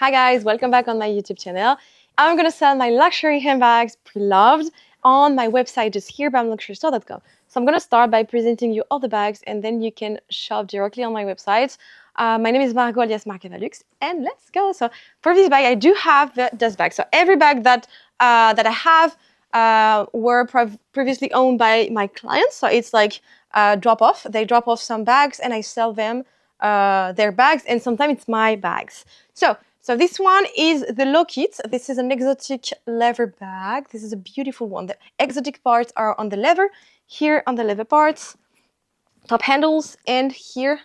Hi guys, welcome back on my YouTube channel. I'm gonna sell my luxury handbags, pre-loved, on my website just here, bamluxurystore.com. So I'm gonna start by presenting you all the bags and then you can shop directly on my website. My name is Margot alias margavaluxpro, and let's go. So for this bag, I do have the dust bag. So every bag that I have were previously owned by my clients. So it's like drop off. They drop off some bags and I sell them their bags, and sometimes it's my bags. So this one is the Low Kit. This is an exotic leather bag. This is a beautiful one. The exotic parts are on the leather, here on the leather parts, top handles, and here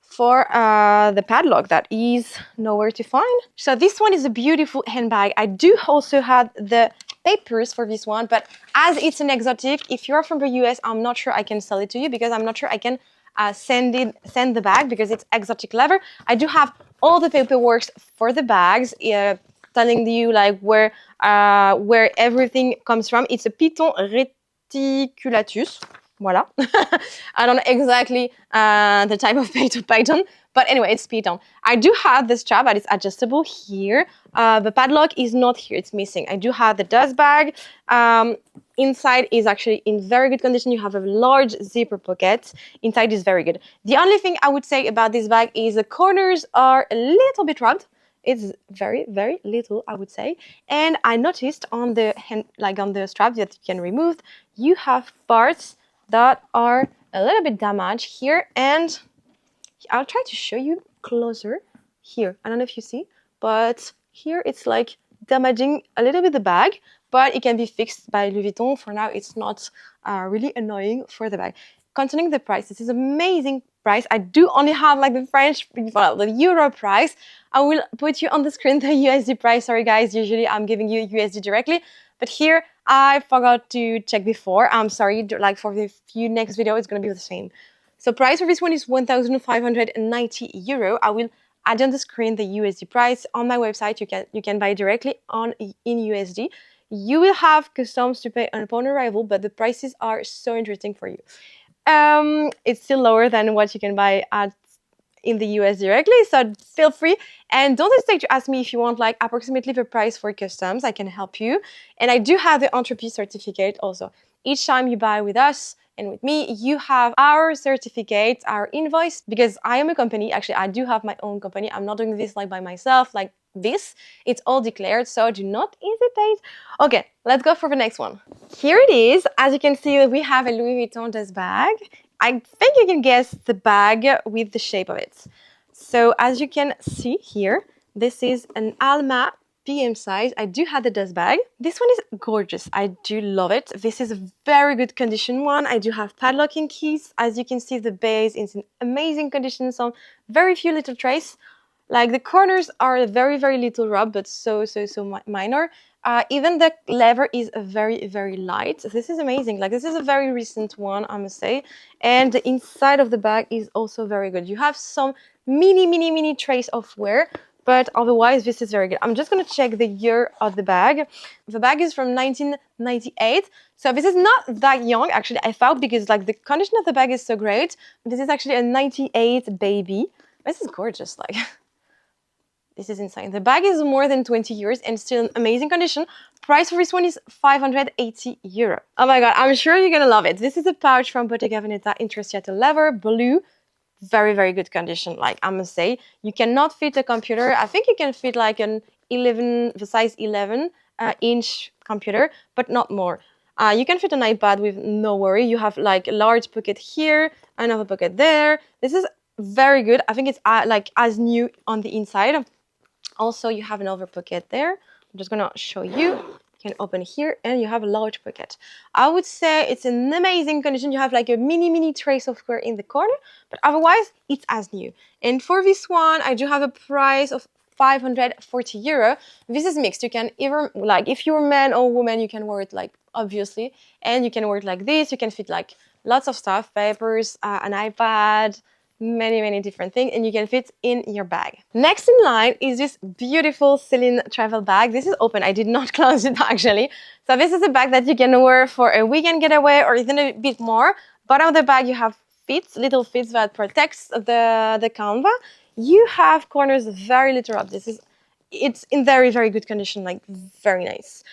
for the padlock that is nowhere to find. So this one is a beautiful handbag. I do also have the papers for this one, but as it's an exotic, if you're from the US, I'm not sure I can sell it to you because I'm not sure I can send the bag because it's exotic leather. I do have all the paperwork for the bags, telling you like where everything comes from. It's a Python reticulatus. Voila. I don't know exactly the type of Python, but anyway, it's Python. I do have the strap, but it's adjustable here. The padlock is not here, it's missing. I do have the dust bag. Inside is actually in very good condition. You have a large zipper pocket. Inside is very good. The only thing I would say about this bag is the corners are a little bit rubbed. It's very, very little, I would say. And I noticed on the hand, like on the strap that you can remove, you have parts that are a little bit damaged here, and I'll try to show you closer here. I don't know if you see, but here it's like damaging a little bit the bag, but it can be fixed by Louis Vuitton. For now, it's not really annoying for the bag. Concerning the price, this is amazing price. I do only have like the French, well, the Euro price. I will put you on the screen the USD price. Sorry guys, usually I'm giving you USD directly, but here I forgot to check before. I'm sorry, like for the few next video, it's gonna be the same. So price for this one is 1,590 euro. I will add on the screen the USD price on my website. You can buy directly in USD. You will have customs to pay upon arrival, but the prices are so interesting for you. It's still lower than what you can buy in the US directly, so feel free, and don't hesitate to ask me if you want like approximately the price for customs. I can help you, and I do have the entropy certificate also. Each time you buy with us and with me, you have our certificate, our invoice, because I am a company. Actually, I do have my own company. I'm not doing this like by myself, like this. It's all declared, so do not hesitate. Okay, let's go for the next one. Here it is. As you can see, we have a Louis Vuitton dust bag. I think you can guess the bag with the shape of it. So as you can see here, this is an Alma PM size. I do have the dust bag. This one is gorgeous. I do love it. This is a very good condition one. I do have padlocking keys. As you can see, the base is in amazing condition. Some very few little trace. Like the corners are very, very little rub, but so minor. Even the leather is very, very light. This is amazing. Like this is a very recent one, I must say. And the inside of the bag is also very good. You have some mini trace of wear, but otherwise this is very good. I'm just gonna check the year of the bag. The bag is from 1998. So this is not that young, actually, I thought, because like the condition of the bag is so great. This is actually a 98 baby. This is gorgeous, like. This is insane. The bag is more than 20 years and still in amazing condition. Price for this one is 580 euro. Oh my god, I'm sure you're gonna love it. This is a pouch from Bottega Veneta in Intrecciato leather, blue. Very, very good condition, like I must say. You cannot fit a computer. I think you can fit like the size 11 inch computer, but not more. You can fit an iPad with no worry. You have like a large pocket here, another pocket there. This is very good. I think it's like as new on the inside. Also, you have another pocket there. I'm just gonna show you. You can open here and you have a large pocket. I would say it's an amazing condition. You have like a mini trace of wear in the corner, but otherwise it's as new. And for this one, I do have a price of 540 euro. This is mixed. You can either, like if you're a man or woman, you can wear it like obviously, and you can wear it like this. You can fit like lots of stuff, papers, an iPad, many different things, and you can fit in your bag. Next in line is this beautiful Celine travel bag. This is open. I did not close it actually. So this is a bag that you can wear for a weekend getaway or even a bit more. Bottom of the bag you have little fits that protects the canvas. You have corners very little up. This is it's in very, very good condition, like very nice.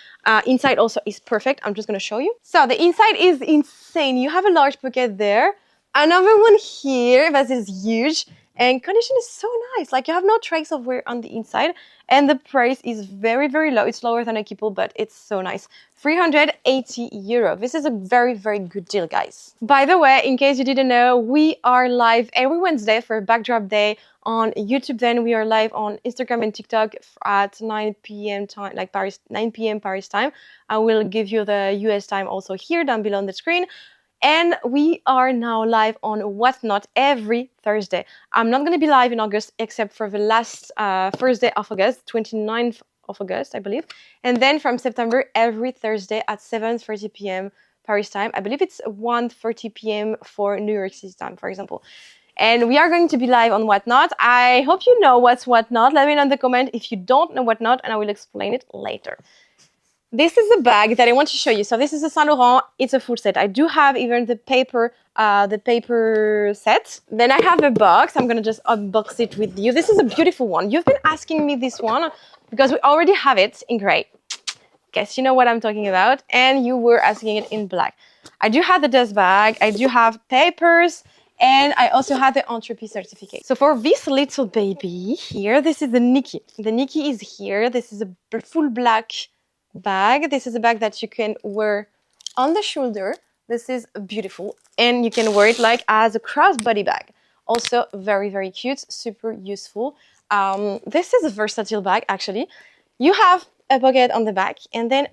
Inside also is perfect. I'm just gonna show you. So the inside is insane. You have a large pocket there. Another one here that is huge. And condition is so nice. Like you have no trace of wear on the inside. And the price is very, very low. It's lower than a Keepall, but it's so nice. 380 euro. This is a very, very good deal, guys. By the way, in case you didn't know, we are live every Wednesday for Backdrop Day on YouTube. Then we are live on Instagram and TikTok at 9 p.m. time, like Paris, 9 p.m. Paris time. I will give you the US time also here down below on the screen. And we are now live on Whatnot every Thursday. I'm not going to be live in August except for the last Thursday of August, 29th of August, I believe. And then from September, every Thursday at 7:30 p.m. Paris time. I believe it's 1:30 p.m. for New York City time, for example. And we are going to be live on Whatnot. I hope you know what's Whatnot. Let me know in the comment if you don't know Whatnot, and I will explain it later. This is a bag that I want to show you. So this is a Saint Laurent. It's a full set. I do have even the paper set. Then I have a box. I'm gonna just unbox it with you. This is a beautiful one. You've been asking me this one because we already have it in gray. Guess you know what I'm talking about. And you were asking it in black. I do have the dust bag. I do have papers. And I also have the entropy certificate. So for this little baby here, this is the Nikki. The Nikki is here. This is a full black bag. This is a bag that you can wear on the shoulder. This is beautiful, and you can wear it like as a crossbody bag. Also very, very cute, super useful. This is a versatile bag actually. You have a pocket on the back and then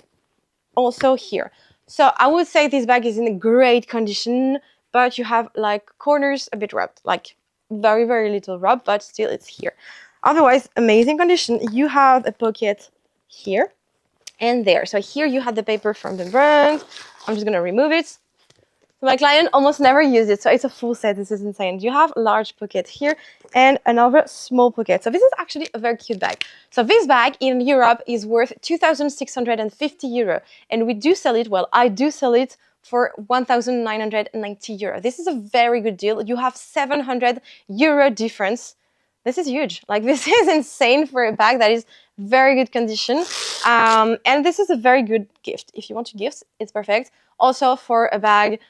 also here. So I would say this bag is in great condition, but you have like corners a bit rubbed, like very, very little rub, but still it's here. Otherwise, amazing condition. You have a pocket here and there. So here you have the paper from the brand. I'm just gonna remove it. So my client almost never used it, so it's a full set. This is insane. You have a large pocket here and another small pocket. So this is actually a very cute bag. So this bag in Europe is worth 2,650 euro, and we do sell it. Well, I do sell it for 1,990 euro. This is a very good deal. You have 700 euro difference. This is huge. Like this is insane for a bag that is very good condition. And this is a very good gift. If you want to gift, it's perfect. Also for a bag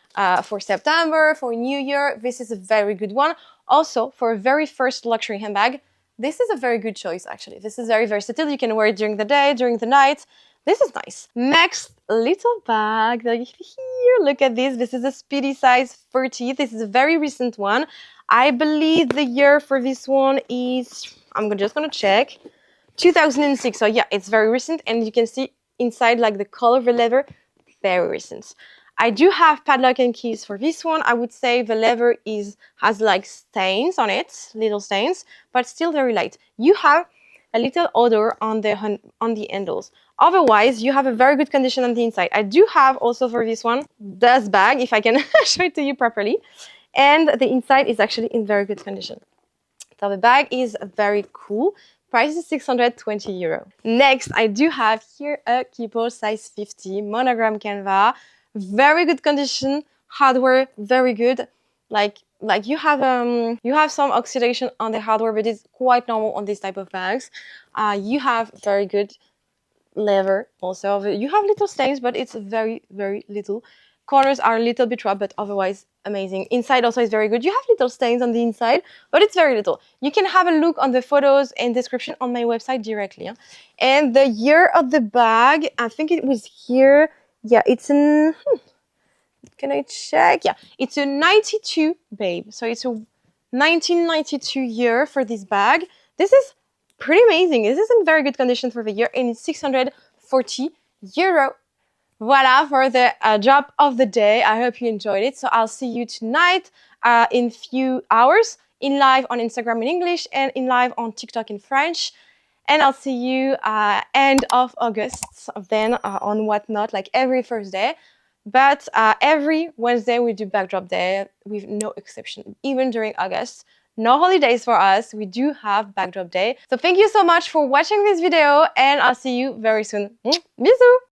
for September, for New Year, this is a very good one. Also for a very first luxury handbag, this is a very good choice actually. This is very versatile. You can wear it during the day, during the night. This is nice. Next little bag that here, look at this. This is a Speedy size 30. This is a very recent one. I believe the year for this one is, I'm just gonna check, 2006. So yeah, it's very recent, and you can see inside like the color of the leather, very recent. I do have padlock and keys for this one. I would say the leather has like stains on it, little stains, but still very light. You have a little odor on the handles. Otherwise, you have a very good condition on the inside. I do have also for this one dust bag, if I can show it to you properly. And the inside is actually in very good condition. So the bag is very cool. Price is 620 euro. Next, I do have here a Keepall size 50 monogram canvas. Very good condition, hardware very good. Like you have some oxidation on the hardware, but it's quite normal on this type of bags. You have very good leather also. You have little stains, but it's very, very little. Corners are a little bit rough, but otherwise amazing. Inside also is very good. You have little stains on the inside, but it's very little. You can have a look on the photos and description on my website directly. Huh? And the year of the bag, I think it was here. Yeah, it's in, can I check? Yeah, it's a 92, babe. So it's a 1992 year for this bag. This is pretty amazing. This is in very good condition for the year, and it's 640 euro. Voila for the drop of the day. I hope you enjoyed it. So I'll see you tonight in few hours in live on Instagram in English and in live on TikTok in French. And I'll see you end of August, then on Whatnot, like every Thursday. But every Wednesday we do Backdrop Day with no exception, even during August. No holidays for us. We do have Backdrop Day. So thank you so much for watching this video, and I'll see you very soon. Bisous!